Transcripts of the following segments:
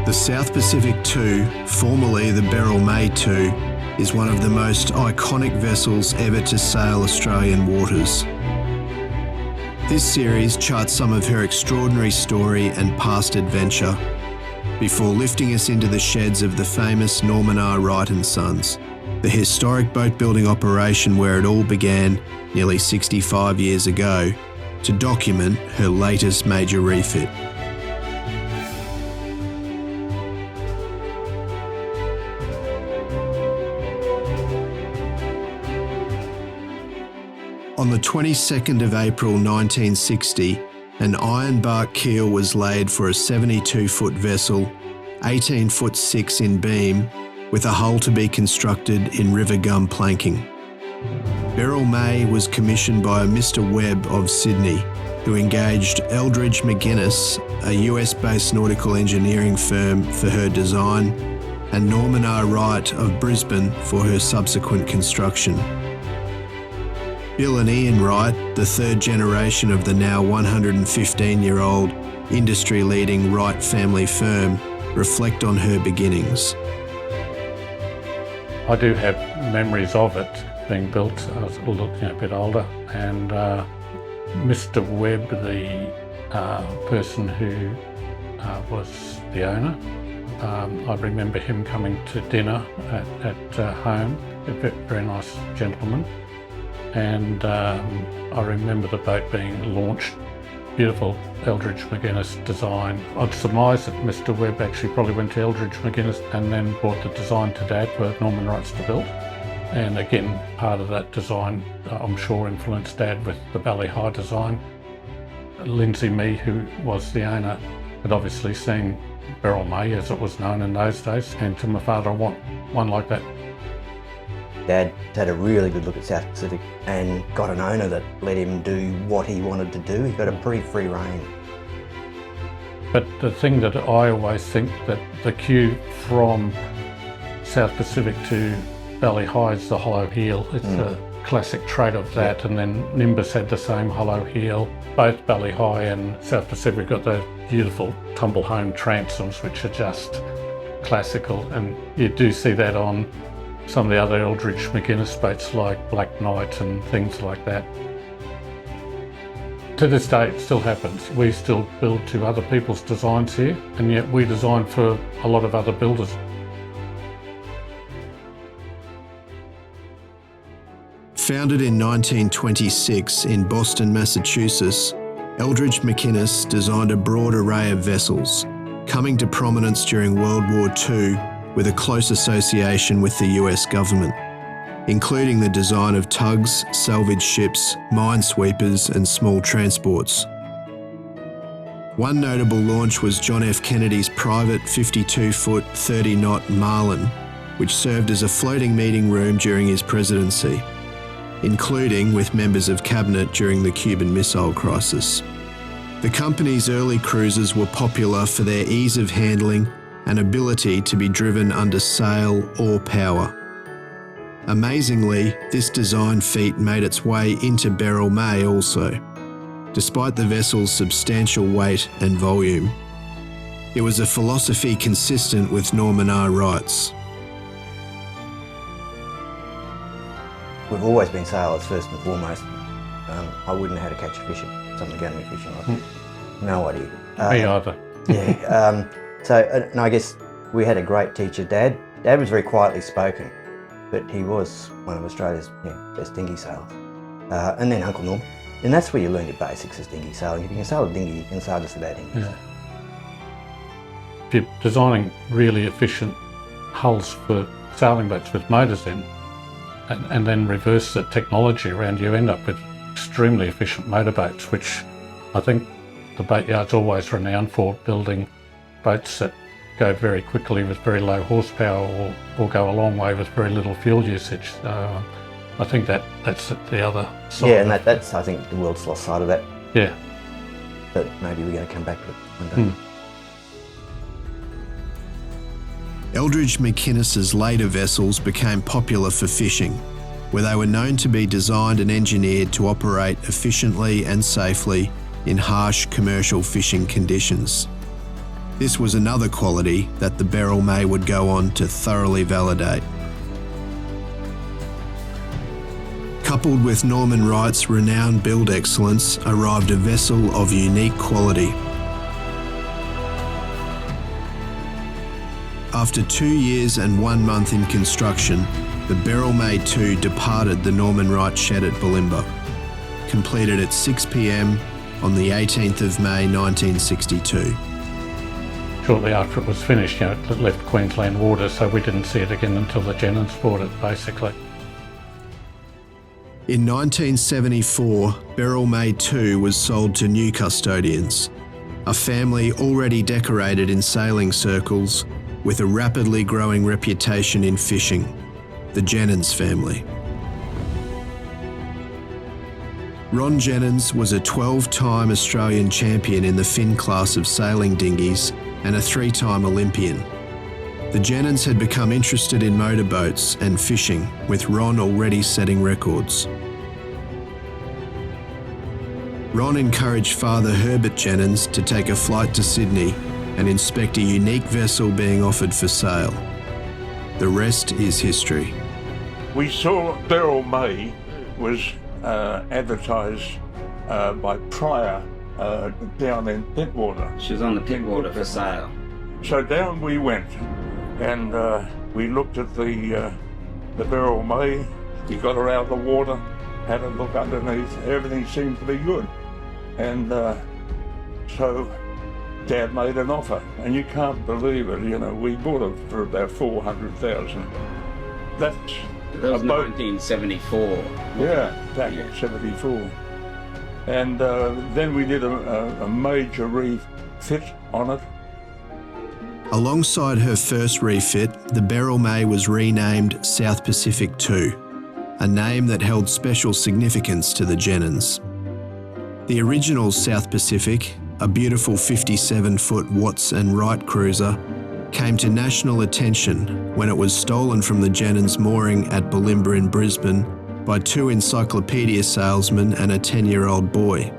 The South Pacific II, formerly the Beryl May II, is one of the most iconic vessels ever to sail Australian waters. This series charts some of her extraordinary story and past adventure before lifting us into the sheds of the famous Norman R. Wright and Sons, the historic boat-building operation where it all began nearly 65 years ago, to document her latest major refit. On the 22nd of April 1960, an ironbark keel was laid for a 72-foot vessel, 18 foot 6 in beam, with a hull to be constructed in river gum planking. Beryl May was commissioned by a Mr. Webb of Sydney, who engaged Eldridge McGuinness, a US-based nautical engineering firm, for her design, and Norman R. Wright of Brisbane for her subsequent construction. Bill and Ian Wright, the third generation of the now 115-year-old industry-leading Wright family firm, reflect on her beginnings. I do have memories of it being built. I was looking a bit older, and Mr. Webb, the person who was the owner, I remember him coming to dinner at home, a very nice gentleman. And I remember the boat being launched, beautiful Eldridge McGuinness design. I'd surmise that Mr. Webb actually probably went to Eldridge McGuinness and then brought the design to Dad for Norman Wrights to build. And again, part of that design, I'm sure, influenced Dad with the Valley High design. Lindsay Mee, who was the owner, had obviously seen Beryl May, as it was known in those days, and to my father, I want one like that. Dad had a really good look at South Pacific and got an owner that let him do what he wanted to do. He got a pretty free rein. But the thing that I always think, that the queue from South Pacific to Valley High is the hollow heel. It's a classic trait of that. And then Nimbus had the same hollow heel. Both Valley High and South Pacific got those beautiful tumble home transoms, which are just classical. And you do see that on some of the other Eldridge McGuinness boats like Black Knight and things like that. To this day, it still happens. We still build to other people's designs here, and yet we design for a lot of other builders. Founded in 1926 in Boston, Massachusetts, Eldridge McGuinness designed a broad array of vessels, coming to prominence during World War II with a close association with the US government, including the design of tugs, salvage ships, minesweepers and small transports. One notable launch was John F. Kennedy's private 52-foot, 30-knot Marlin, which served as a floating meeting room during his presidency, including with members of cabinet during the Cuban Missile Crisis. The company's early cruisers were popular for their ease of handling and ability to be driven under sail or power. Amazingly, this design feat made its way into Beryl May also, despite the vessel's substantial weight and volume. It was a philosophy consistent with Norman R. Wright's. We've always been sailors first and foremost. I wouldn't know how to catch a fish if someone gave me fishing. No idea. Me either. Yeah. And I guess we had a great teacher, Dad. Dad was very quietly spoken, but he was one of Australia's best dinghy sailors. And then Uncle Norm. And that's where you learn your basics as dinghy sailing. If you can sail a dinghy, you can sail just about anything. Yeah. If you're designing really efficient hulls for sailing boats with motors in, and then reverse the technology around, you end up with extremely efficient motorboats, which I think the boatyard's always renowned for, building boats that go very quickly with very low horsepower or go a long way with very little fuel usage. So I think that's the other side. Yeah, and that's, I think, the world's lost sight of that. Yeah. But maybe we're going to come back to it one day. Eldridge McGuinness's later vessels became popular for fishing, where they were known to be designed and engineered to operate efficiently and safely in harsh commercial fishing conditions. This was another quality that the Beryl May would go on to thoroughly validate. Coupled with Norman Wright's renowned build excellence arrived a vessel of unique quality. After 2 years and 1 month in construction, the Beryl May II departed the Norman Wright shed at Bulimba, completed at 6 p.m. on the 18th of May 1962. Shortly after it was finished, it left Queensland waters, so we didn't see it again until the Jennens bought it, basically. In 1974, Beryl May II was sold to new custodians, a family already decorated in sailing circles with a rapidly growing reputation in fishing, the Jennens family. Ron Jennens was a 12-time Australian champion in the Finn class of sailing dinghies and a 3-time Olympian. The Jennens had become interested in motorboats and fishing, with Ron already setting records. Ron encouraged Father Herbert Jennens to take a flight to Sydney and inspect a unique vessel being offered for sale. The rest is history. We saw Beryl May was advertised by Preiser down in Pittwater. She was on the Pittwater for sale. So down we went, and we looked at the Beryl May. We got her out of the water, had a look underneath. Everything seemed to be good, and so Dad made an offer, and you can't believe it. We bought her for about $400,000. That was 1974. Yeah, back in '74. And then we did a major refit on it. Alongside her first refit, the Beryl May was renamed South Pacific II, a name that held special significance to the Jennens. The original South Pacific, a beautiful 57-foot Watts and Wright cruiser, came to national attention when it was stolen from the Jennens mooring at Bulimba in Brisbane by 2 encyclopedia salesmen and a 10-year-old boy.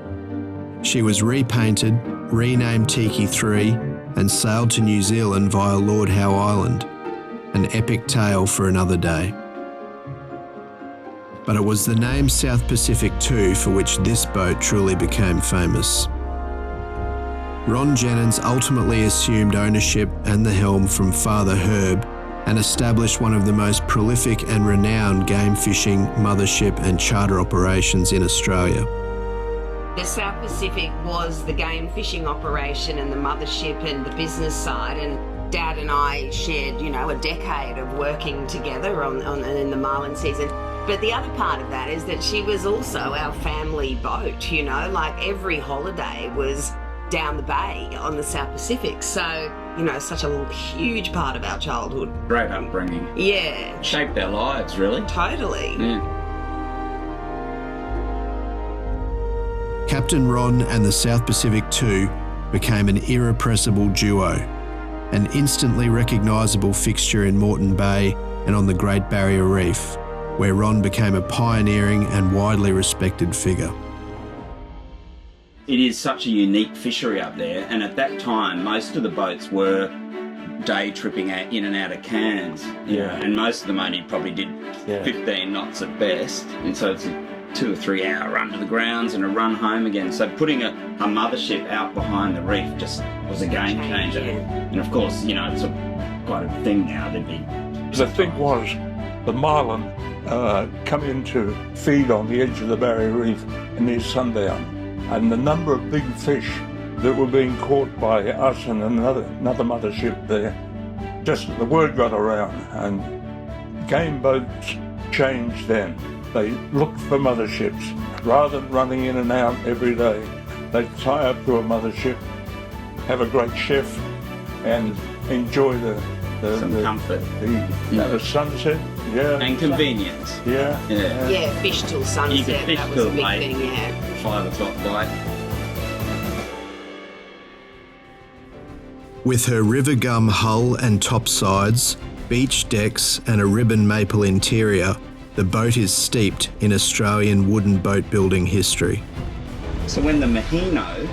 She was repainted, renamed Tiki 3, and sailed to New Zealand via Lord Howe Island, an epic tale for another day. But it was the name South Pacific II for which this boat truly became famous. Ron Jennens ultimately assumed ownership and the helm from Father Herb and established one of the most prolific and renowned game fishing, mothership and charter operations in Australia. The South Pacific was the game fishing operation and the mothership and the business side, and Dad and I shared, a decade of working together in the marlin season. But the other part of that is that she was also our family boat, like every holiday was down the bay on the South Pacific. So, such a huge part of our childhood. Great upbringing. Yeah. Shaped our lives, really. Totally. Yeah. Captain Ron and the South Pacific II became an irrepressible duo, an instantly recognisable fixture in Moreton Bay and on the Great Barrier Reef, where Ron became a pioneering and widely respected figure. It is such a unique fishery up there, and at that time most of the boats were day tripping in and out of Cairns. Yeah. And most of them only probably did 15 knots at best, and so it's a 2 or 3 hour run to the grounds and a run home again. So putting a mothership out behind the reef just was a game changer. And of course, it's quite a thing now. The thing was, the marlin come in to feed on the edge of the Barrier Reef near sundown. And the number of big fish that were being caught by us and another mothership there, just the word got around, and game boats changed then. They looked for motherships. Rather than running in and out every day, they'd tie up to a mothership, have a great chef, and enjoy some comfort. The sunset. Yeah. And convenience. Yeah, fish till sunset. You could fish that was till a big late. thing, yeah. 5 o'clock bite. With her river gum hull and topsides, beach decks and a ribbon maple interior, the boat is steeped in Australian wooden boat building history. So when the Mahino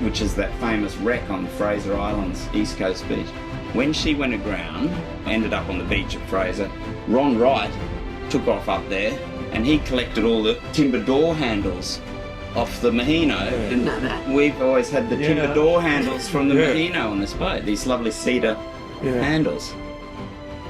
which is that famous wreck on Fraser Island's East Coast beach. When she went aground, ended up on the beach at Preiser, Ron Wright took off up there and he collected all the timber door handles off the Mahino. And we've always had the timber door handles from the Mahino on this boat, these lovely cedar handles.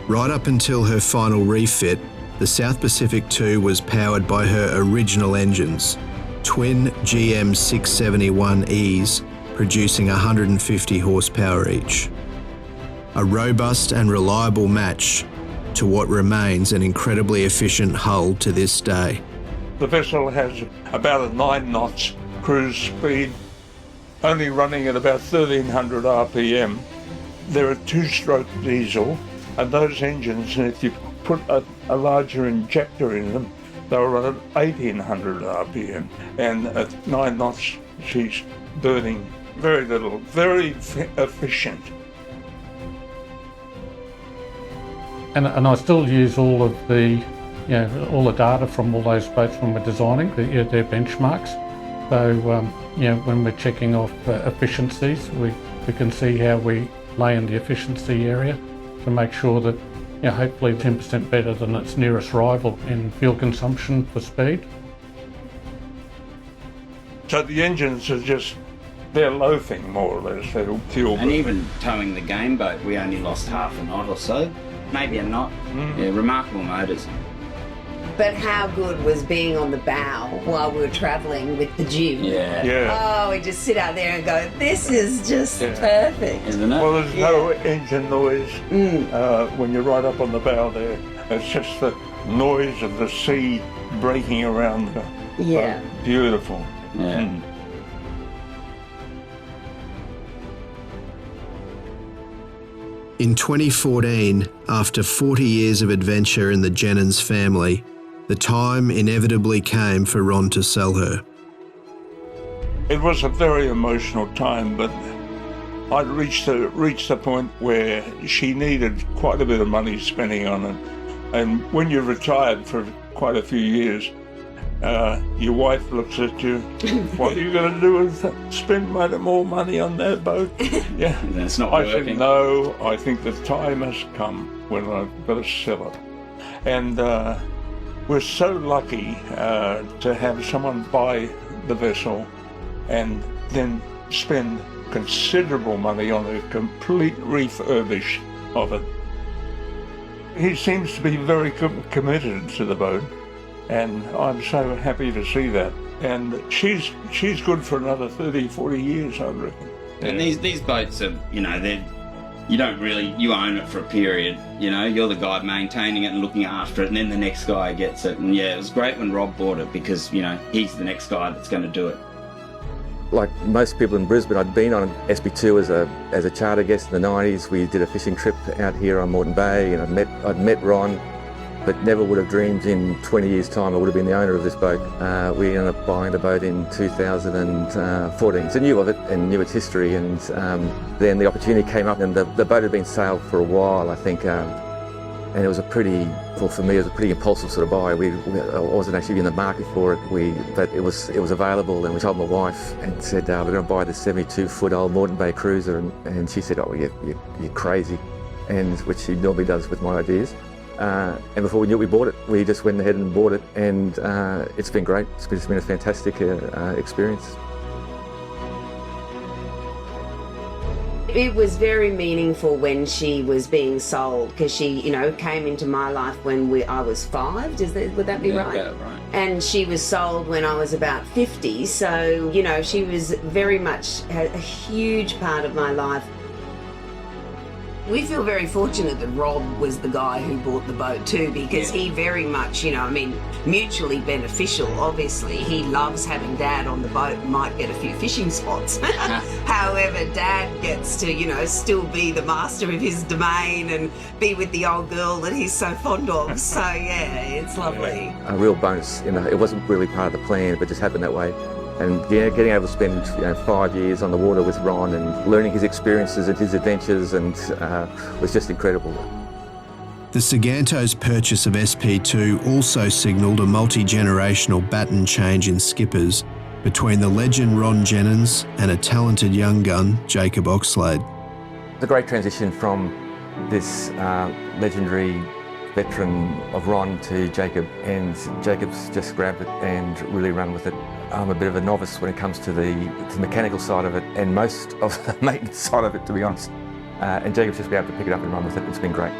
Right up until her final refit, the South Pacific II was powered by her original engines, twin GM 671Es, producing 150 horsepower each. A robust and reliable match to what remains an incredibly efficient hull to this day. The vessel has about a 9 knots cruise speed, only running at about 1300 RPM. They're a 2-stroke diesel, and those engines, if you put a larger injector in them, they'll run at 1800 RPM. And at 9 knots, she's burning very little, very efficient. And I still use all of the, all the data from all those boats when we're designing their benchmarks. So, when we're checking off efficiencies, we can see how we lay in the efficiency area to make sure that, hopefully 10% better than its nearest rival in fuel consumption for speed. So the engines are they're loafing more or less, they're fuel. And even towing the game boat, we only lost half a knot or so. Maybe a knot. Remarkable motors. But how good was being on the bow while we were travelling with the jib? Oh, we just sit out there and go, this is just perfect. Isn't it? Well, there's no engine noise when you're right up on the bow there. It's just the noise of the sea breaking around the beautiful. Yeah. In 2014, after 40 years of adventure in the Jennings family, the time inevitably came for Ron to sell her. It was a very emotional time, but I'd reached the point where she needed quite a bit of money spending on it. And when you're retired for quite a few years, your wife looks at you, what are you going to do with spend more money on that boat? Yeah, that's not I working. said, no, I think the time has come when I've got to sell it. And we're so lucky to have someone buy the vessel and then spend considerable money on a complete refurbish of it. He seems to be very committed to the boat, and I'm so happy to see that. And she's good for another 30, 40 years, I reckon. And these boats are, you own it for a period, you're the guy maintaining it and looking after it, and then the next guy gets it. And it was great when Rob bought it because, he's the next guy that's going to do it. Like most people in Brisbane, I'd been on SP2 as a charter guest in the 90s. We did a fishing trip out here on Moreton Bay, and I'd met Ron, but never would have dreamed in 20 years' time I would have been the owner of this boat. We ended up buying the boat in 2014. So knew of it and knew its history, and then the opportunity came up, and the boat had been sailed for a while, I think, and it was for me, it was a pretty impulsive sort of buy. I wasn't actually in the market for it, but it was available, and we told my wife and said, we're going to buy this 72-foot old Moreton Bay cruiser, and she said, you're crazy, and which she normally does with my ideas. And before we knew it, we bought it. We just went ahead and bought it, and it's been great. It's been a fantastic experience. It was very meaningful when she was being sold because she, came into my life when I was 5. Would that be right? Yeah, right. And she was sold when I was about 50. So, she was very much a huge part of my life. We feel very fortunate that Rob was the guy who bought the boat too, because he very much, mutually beneficial, obviously. He loves having Dad on the boat and might get a few fishing spots. However, Dad gets to, still be the master of his domain and be with the old girl that he's so fond of. So, it's lovely. A real bonus, it wasn't really part of the plan, but just happened that way. And getting able to spend 5 years on the water with Ron and learning his experiences and his adventures was just incredible. The Saganto's purchase of SP2 also signalled a multi-generational baton change in skippers between the legend Ron Jennings and a talented young gun, Jacob Oxlade. It's a great transition from this legendary veteran of Ron to Jacob, and Jacob's just grabbed it and really run with it. I'm a bit of a novice when it comes to the mechanical side of it and most of the maintenance side of it, to be honest. And Jacob's just been able to pick it up and run with it. It's been great.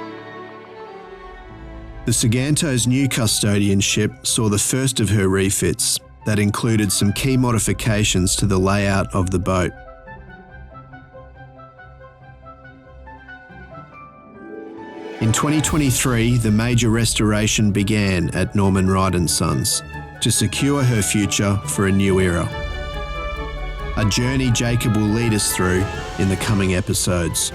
The Saganto's new custodianship saw the first of her refits that included some key modifications to the layout of the boat. In 2023, the major restoration began at Norman Wright and Sons to secure her future for a new era. A journey Jacob will lead us through in the coming episodes.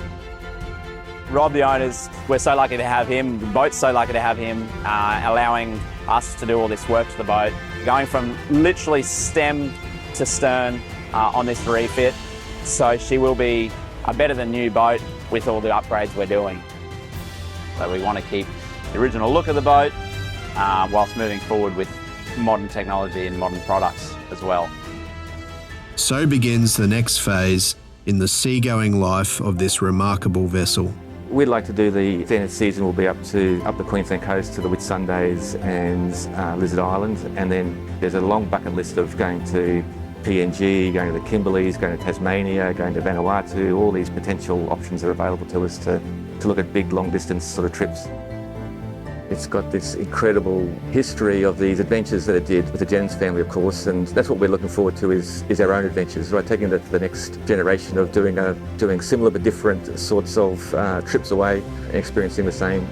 Rob, the owners, we're so lucky to have him. The boat's so lucky to have him, allowing us to do all this work to the boat. Going from literally stem to stern on this refit. So she will be a better than new boat with all the upgrades we're doing. So we want to keep the original look of the boat whilst moving forward with modern technology and modern products as well. So begins the next phase in the seagoing life of this remarkable vessel. We'd like to do the standard season will be up the Queensland coast to the Whitsundays and Lizard Island, and then there's a long bucket list of going to PNG, going to the Kimberleys, going to Tasmania, going to Vanuatu. All these potential options are available to us to look at big long distance sort of trips. It's got this incredible history of these adventures that it did with the Jennings family, of course, and that's what we're looking forward to is our own adventures, right? Taking that to the next generation of doing similar but different sorts of trips away and experiencing the same.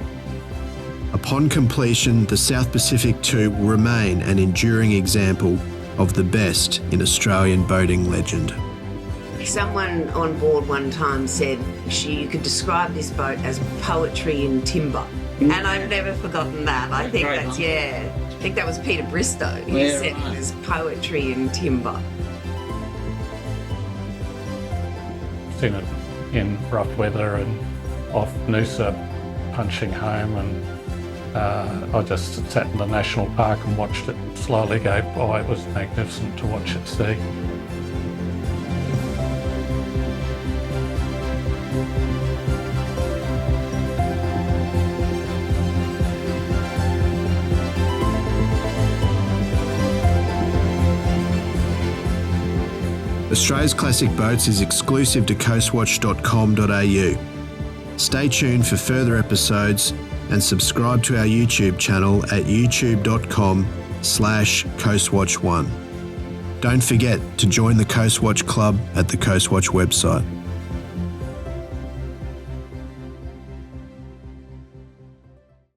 Upon completion, the South Pacific II will remain an enduring example of the best in Australian boating legend. Someone on board one time said you could describe this boat as poetry in timber. And I've never forgotten that. I think that was Peter Bristow who said it was poetry in timber. Seen it in rough weather and off Noosa punching home, and I just sat in the national park and watched it slowly go by. It was magnificent to watch it see. Australia's Classic Boats is exclusive to coastwatch.com.au. Stay tuned for further episodes and subscribe to our YouTube channel at youtube.com/Coastwatch1. Don't forget to join the Coastwatch Club at the Coastwatch website.